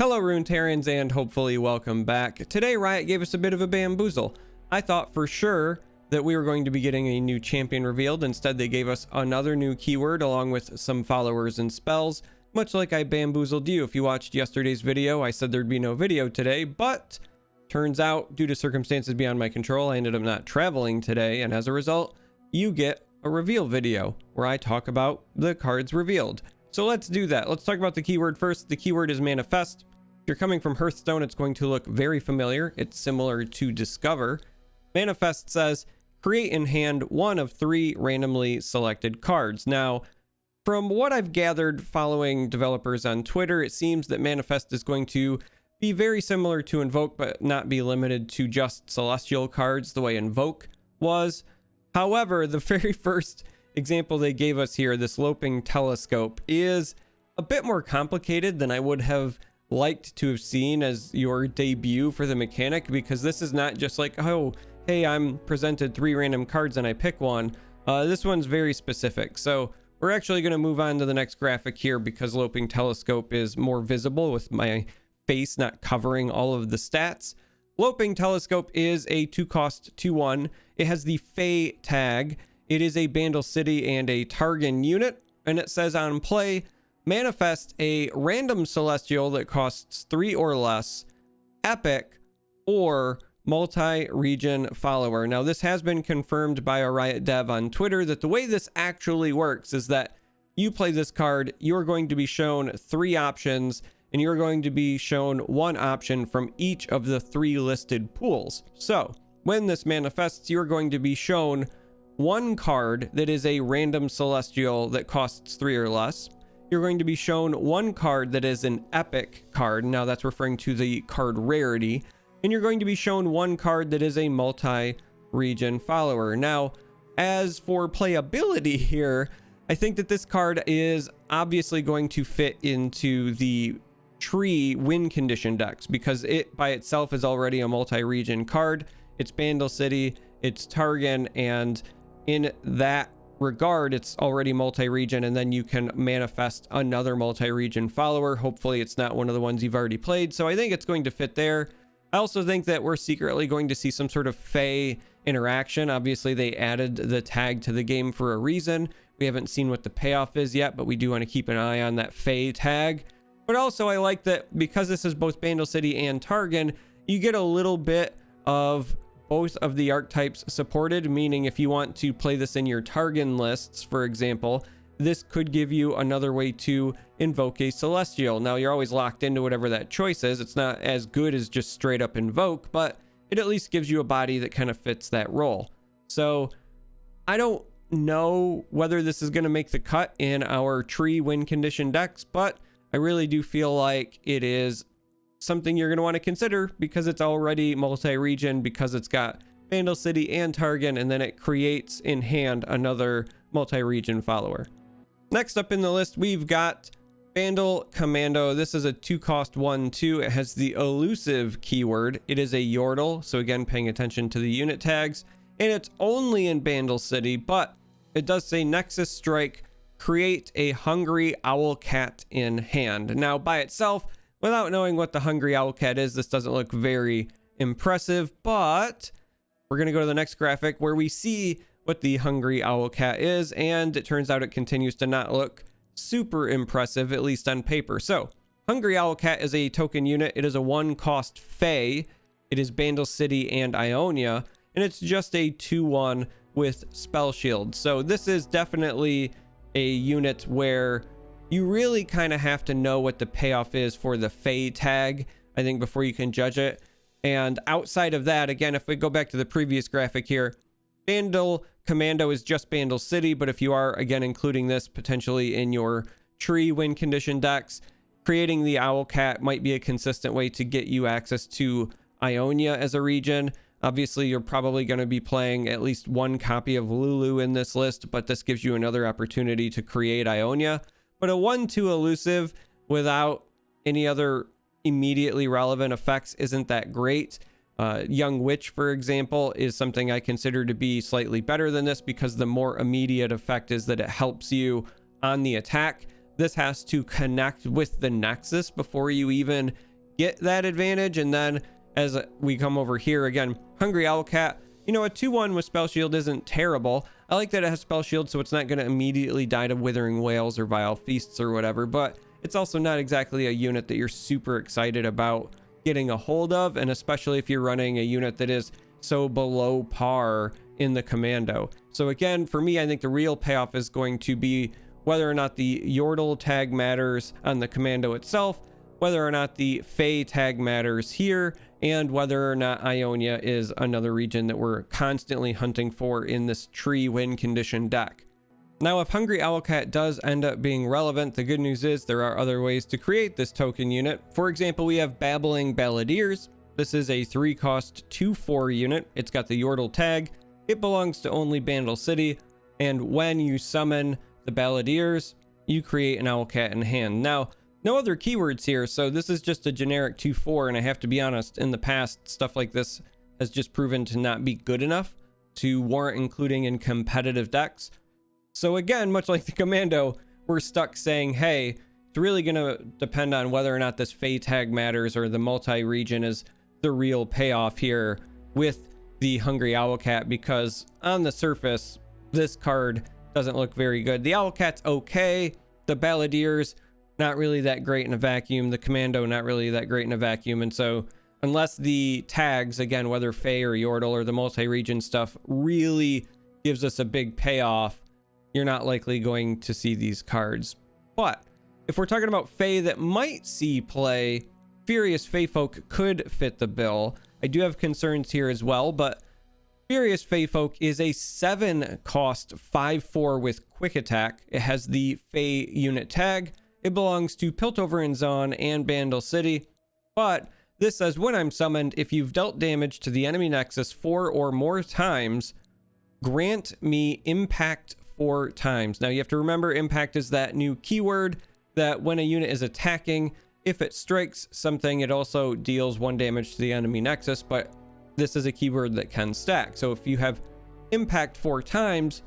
Hello Runeterrans, and hopefully welcome back. Today Riot gave us a bit of a bamboozle. I thought for sure that we were going to be getting a new champion revealed. Instead they gave us another new keyword along with some followers and spells, much like I bamboozled you. If you watched yesterday's video, I said there'd be no video today, but turns out due to circumstances beyond my control, I ended up not traveling today, and as a result you get a reveal video where I talk about the cards revealed. So let's do that. Let's talk about the keyword first. The keyword is manifest. If you're coming from Hearthstone, it's going to look very familiar. It's similar to discover. Manifest says create in hand one of 3 randomly selected cards. Now, from what I've gathered following developers on Twitter, it seems that manifest is going to be very similar to invoke, but not be limited to just celestial cards the way invoke was. However, the very first example they gave us here, this loping telescope, is a bit more complicated than I would have liked to have seen as your debut for the mechanic, because this is not just like, oh, hey, I'm presented 3 random cards and I pick one. This one's very specific. So we're actually going to move on to the next graphic here because loping telescope is more visible with my face not covering all of the stats. Loping telescope is a 2-cost 2/1. It has the Fae tag. It is a Bandle City and a Targon unit, and it says on play, manifest a random celestial that costs 3 or less, epic, or multi-region follower. Now, this has been confirmed by a Riot dev on Twitter that the way this actually works is that you play this card, you're going to be shown 3 options, and you're going to be shown 1 option from each of the 3 listed pools. So, when this manifests, you're going to be shown 1 card that is a random celestial that costs 3 or less. You're going to be shown 1 card that is an epic card. Now that's referring to the card rarity. And you're going to be shown 1 card that is a multi-region follower. Now, as for playability here, I think that this card is obviously going to fit into the tree win condition decks because it by itself is already a multi-region card. It's Bandle City, it's Targon, and in that regard, it's already multi-region, and then you can manifest another multi-region follower. Hopefully it's not one of the ones you've already played, so I think it's going to fit there. I also think that we're secretly going to see some sort of Fae interaction. Obviously they added the tag to the game for a reason. We haven't seen what the payoff is yet, but we do want to keep an eye on that Fae tag. But also I like that because this is both Bandle City and Targon, you get a little bit of both of the archetypes supported, meaning if you want to play this in your Targon lists, for example, this could give you another way to invoke a celestial. Now you're always locked into whatever that choice is. It's not as good as just straight up invoke, but it at least gives you a body that kind of fits that role. So I don't know whether this is going to make the cut in our tree win condition decks, but I really do feel like it is something you're going to want to consider because it's already multi-region, because it's got Bandle City and Targon, and then it creates in hand another multi-region follower. Next up in the list, we've got Bandle Commando. This is a 2-cost 1/2. It has the elusive keyword. It is a Yordle, so again, paying attention to the unit tags, and it's only in Bandle City, but it does say Nexus Strike, create a hungry Owlcat in hand. Now, by itself, without knowing what the hungry Owlcat is, this doesn't look very impressive, but we're going to go to the next graphic where we see what the hungry Owlcat is, and it turns out it continues to not look super impressive, at least on paper. So, hungry Owlcat is a token unit. It is a 1-cost Fae. It is Bandle City and Ionia, and it's just a 2/1 with Spell Shield. So this is definitely a unit where you really kind of have to know what the payoff is for the Fae tag, I think, before you can judge it. And outside of that, again, if we go back to the previous graphic here, Bandle Commando is just Bandle City, but if you are, again, including this potentially in your tree win condition decks, creating the Owlcat might be a consistent way to get you access to Ionia as a region. Obviously, you're probably going to be playing at least 1 copy of Lulu in this list, but this gives you another opportunity to create Ionia. But a 1/2 elusive without any other immediately relevant effects isn't that great. Young Witch, for example, is something I consider to be slightly better than this because the more immediate effect is that it helps you on the attack. This has to connect with the Nexus before you even get that advantage. And then as we come over here again, Hungry Owlcat, you know, a 2-1 with Spell Shield isn't terrible. I like that it has Spell Shield, so it's not going to immediately die to Withering Wails or Vile Feasts or whatever, but it's also not exactly a unit that you're super excited about getting a hold of, and especially if you're running a unit that is so below par in the commando. So again, for me, I think the real payoff is going to be whether or not the Yordle tag matters on the commando itself, whether or not the Fae tag matters here, and whether or not Ionia is another region that we're constantly hunting for in this tree win condition deck. Now, if Hungry Owlcat does end up being relevant, the good news is there are other ways to create this token unit. For example, we have Babbling Balladeers. This is a 3-cost 2/4 unit. It's got the Yordle tag. It belongs to only Bandle City, and when you summon the Balladeers, you create an Owlcat in hand. Now, no other keywords here, so this is just a generic 2/4, and I have to be honest, in the past, stuff like this has just proven to not be good enough to warrant including in competitive decks. So again, much like the commando, we're stuck saying, hey, it's really going to depend on whether or not this Fae tag matters or the multi-region is the real payoff here with the Hungry Owlcat, because on the surface, this card doesn't look very good. The Owlcat's okay, the Balladeers, not really that great in a vacuum. The commando, not really that great in a vacuum. And so unless the tags, again, whether Fae or Yordle or the multi-region stuff really gives us a big payoff, you're not likely going to see these cards. But if we're talking about Fae that might see play, Furious Fae Folk could fit the bill. I do have concerns here as well, but Furious Fae Folk is a 7-cost 5/4 with quick attack. It has the Fae unit tag. It belongs to Piltover and Zaun and Bandle City, but this says when I'm summoned, if you've dealt damage to the enemy nexus 4 or more times, grant me impact 4 times. Now you have to remember, impact is that new keyword that when a unit is attacking, if it strikes something, it also deals 1 damage to the enemy nexus, but this is a keyword that can stack. So if you have impact 4 times,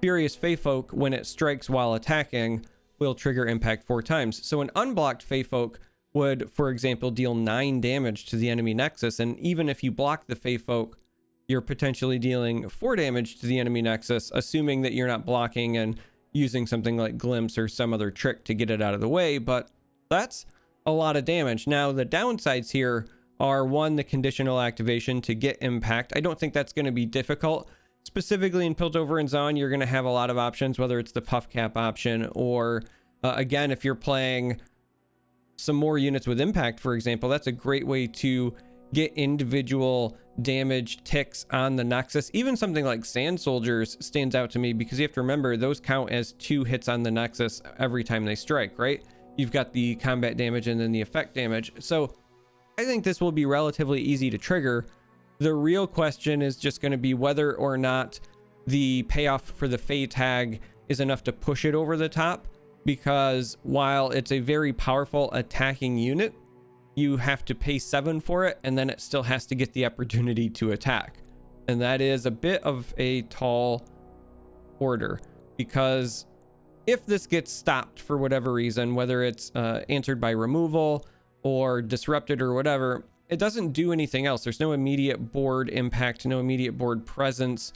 Furious Fae Folk, when it strikes while attacking, will trigger impact 4 times. So an unblocked Fae Folk would, for example, deal 9 damage to the enemy nexus, and even if you block the Fae Folk, you're potentially dealing 4 damage to the enemy nexus, assuming that you're not blocking and using something like Glimpse or some other trick to get it out of the way, but that's a lot of damage. Now, the downsides here are, 1, the conditional activation to get impact. I don't think that's going to be difficult. Specifically in Piltover and Zaun, you're going to have a lot of options, whether it's the puff cap option or, again, if you're playing some more units with impact, for example, that's a great way to get individual damage ticks on the Nexus. Even something like Sand Soldiers stands out to me because you have to remember those count as 2 hits on the Nexus every time they strike, right? You've got the combat damage and then the effect damage. So I think this will be relatively easy to trigger. The real question is just going to be whether or not the payoff for the Fae tag is enough to push it over the top, because while it's a very powerful attacking unit, you have to pay 7 for it, and then it still has to get the opportunity to attack. And that is a bit of a tall order, because if this gets stopped for whatever reason, whether it's answered by removal or disrupted or whatever, it doesn't do anything else. There's no immediate board impact, no immediate board presence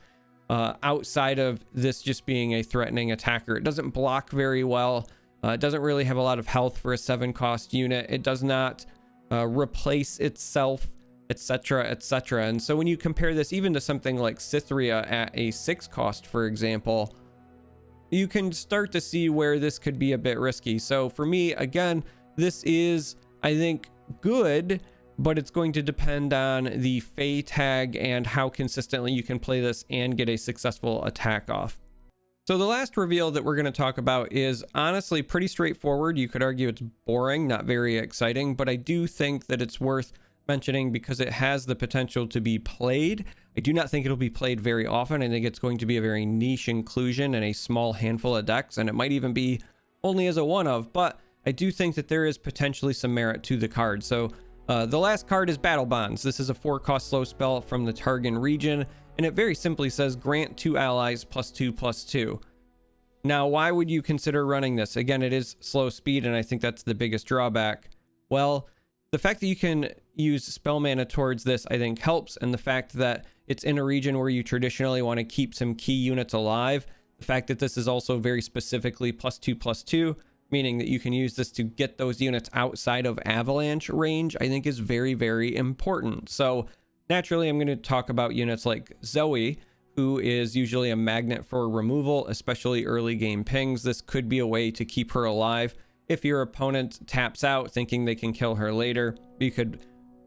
outside of this just being a threatening attacker. It doesn't block very well. It doesn't really have a lot of health for a 7-cost unit. It does not replace itself, etc., etc. And so when you compare this even to something like Cytheria at a 6-cost, for example, you can start to see where this could be a bit risky. So for me, again, this is, I think, good, but it's going to depend on the Fae tag and how consistently you can play this and get a successful attack off. So the last reveal that we're going to talk about is honestly pretty straightforward. You could argue it's boring, not very exciting, but I do think that it's worth mentioning because it has the potential to be played. I do not think it'll be played very often. I think it's going to be a very niche inclusion in a small handful of decks, and it might even be only as a one-of, but I do think that there is potentially some merit to the card. So the last card is Battle Bonds. This is a 4-cost slow spell from the Targon region, and it very simply says grant 2 allies +2/+2. Now, why would you consider running this? Again, it is slow speed, and I think that's the biggest drawback. Well, the fact that you can use spell mana towards this, I think helps. And the fact that it's in a region where you traditionally want to keep some key units alive. The fact that this is also very specifically +2/+2, meaning that you can use this to get those units outside of avalanche range, I think is very, very important. So naturally, I'm going to talk about units like Zoe, who is usually a magnet for removal, especially early game pings. This could be a way to keep her alive. If your opponent taps out thinking they can kill her later, you could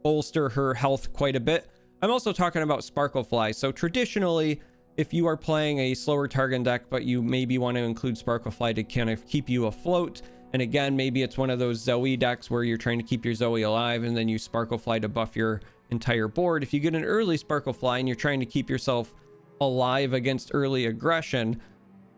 bolster her health quite a bit. I'm also talking about Sparklefly. So traditionally, if you are playing a slower target deck, but you maybe want to include Sparklefly to kind of keep you afloat, and again, maybe it's one of those Zoe decks where you're trying to keep your Zoe alive and then use Sparklefly to buff your entire board. If you get an early Sparklefly and you're trying to keep yourself alive against early aggression,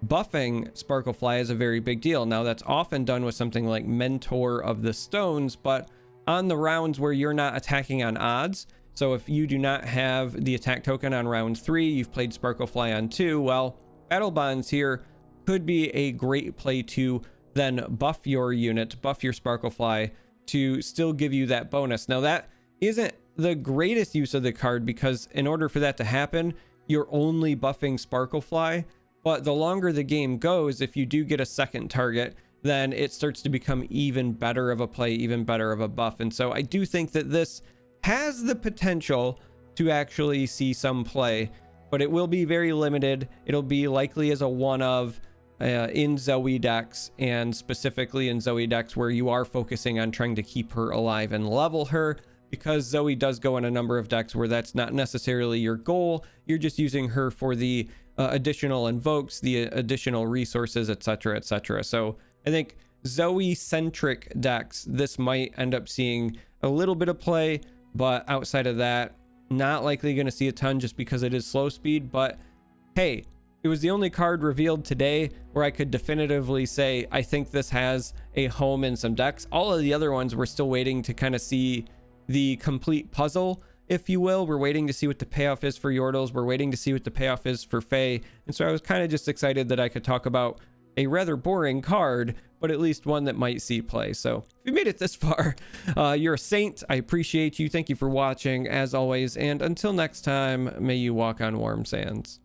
buffing Sparklefly is a very big deal. Now, that's often done with something like Mentor of the Stones, but on the rounds where you're not attacking on odds, so if you do not have the attack token on round 3, you've played Sparklefly on 2, well, Battle Bonds here could be a great play to then buff your unit, buff your Sparklefly to still give you that bonus. Now, that isn't the greatest use of the card, because in order for that to happen, you're only buffing Sparklefly. But the longer the game goes, if you do get a second target, then it starts to become even better of a play, even better of a buff. And so I do think that this has the potential to actually see some play, but it will be very limited. It'll be likely as a one of in Zoe decks, and specifically in Zoe decks where you are focusing on trying to keep her alive and level her, because Zoe does go in a number of decks where that's not necessarily your goal. You're just using her for the additional invokes, the additional resources, etc., etc. So I think Zoe-centric decks, this might end up seeing a little bit of play, but outside of that, not likely going to see a ton just because it is slow speed. But hey, it was the only card revealed today where I could definitively say I think this has a home in some decks. All of the other ones we're still waiting to kind of see the complete puzzle, if you will. We're waiting to see what the payoff is for Yordles. We're waiting to see what the payoff is for Faye. And so I was kind of just excited that I could talk about a rather boring card, but at least one that might see play. So if you made it this far, you're a saint. I appreciate you. Thank you for watching as always. And until next time, may you walk on warm sands.